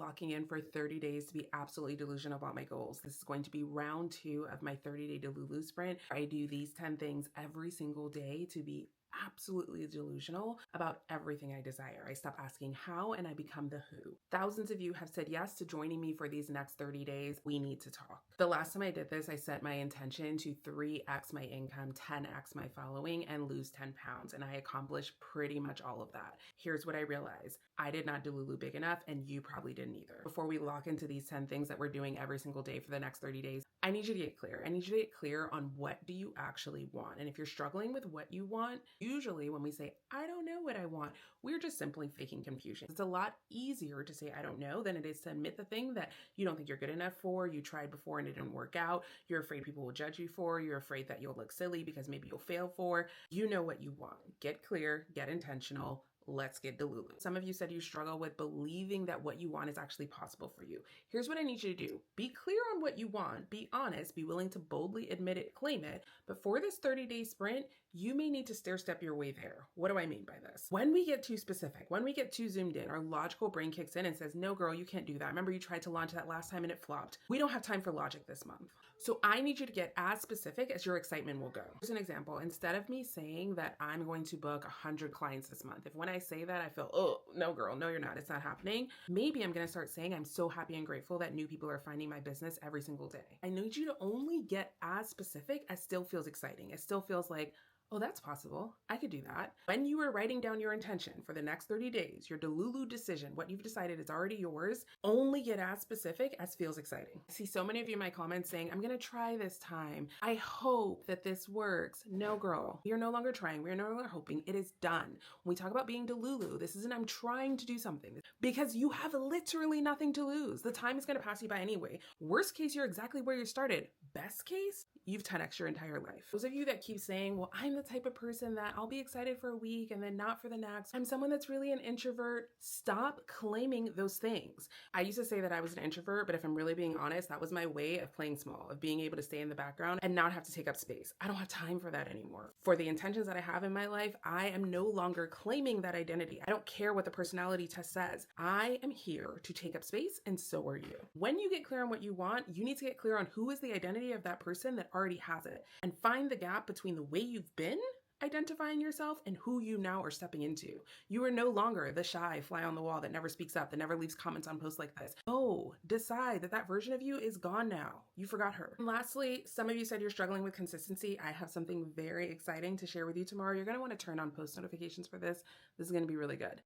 locking in for 30 days to be absolutely delusional about my goals. This is going to be round 2 of my 30-day Delulu sprint. I do these 10 things every single day to be absolutely delusional about everything I desire. I stop asking how and I become the who. Thousands of you have said yes to joining me for these next 30 days. We need to talk. The last time I did this, I set my intention to 3x my income, 10x my following, and lose 10 pounds. And I accomplished pretty much all of that. Here's what I realized. I did not do Lulu big enough, and you probably didn't either. Before we lock into these 10 things that we're doing every single day for the next 30 days, I need you to get clear. I need you to get clear on what do you actually want. And if you're struggling with what you want, usually when we say, I don't know what I want, we're just simply faking confusion. It's a lot easier to say, I don't know, than it is to admit the thing that you don't think you're good enough for, you tried before and it didn't work out, you're afraid people will judge you for, you're afraid that you'll look silly because maybe you'll fail for. You know what you want. Get clear, get intentional. Let's get Delulu. Some of you said you struggle with believing that what you want is actually possible for you. Here's what I need you to do. Be clear on what you want, be honest, be willing to boldly admit it, claim it. But for this 30-day sprint, you may need to stair-step your way there. What do I mean by this? When we get too specific, when we get too zoomed in, our logical brain kicks in and says, no girl, you can't do that. Remember you tried to launch that last time and it flopped. We don't have time for logic this month. So I need you to get as specific as your excitement will go. Here's an example. Instead of me saying that I'm going to book 100 clients this month, if when I say that I feel, oh, no girl, no you're not, it's not happening. Maybe I'm gonna start saying I'm so happy and grateful that new people are finding my business every single day. I need you to only get as specific as still feels exciting. It still feels like, oh, that's possible. I could do that. When you are writing down your intention for the next 30 days, your Delulu decision, what you've decided is already yours, only get as specific as feels exciting. I see so many of you in my comments saying, I'm gonna try this time. I hope that this works. No, girl, we are no longer trying. We are no longer hoping. It is done. When we talk about being Delulu, this isn't I'm trying to do something because you have literally nothing to lose. The time is gonna pass you by anyway. Worst case, you're exactly where you started. Best case, you've 10x your entire life. Those of you that keep saying, well, I'm the type of person that I'll be excited for a week and then not for the next. I'm someone that's really an introvert. Stop claiming those things. I used to say that I was an introvert, but if I'm really being honest, that was my way of playing small, of being able to stay in the background and not have to take up space. I don't have time for that anymore. For the intentions that I have in my life, I am no longer claiming that identity. I don't care what the personality test says. I am here to take up space, and so are you. When you get clear on what you want, you need to get clear on who is the identity of that person that already has it and find the gap between the way you've been identifying yourself and who you now are stepping into. You are no longer the shy fly on the wall that never speaks up, that never leaves comments on posts like this. Oh, decide that that version of you is gone now. You forgot her. And lastly, some of you said you're struggling with consistency. I have something very exciting to share with you tomorrow. You're going to want to turn on post notifications for this. This is going to be really good.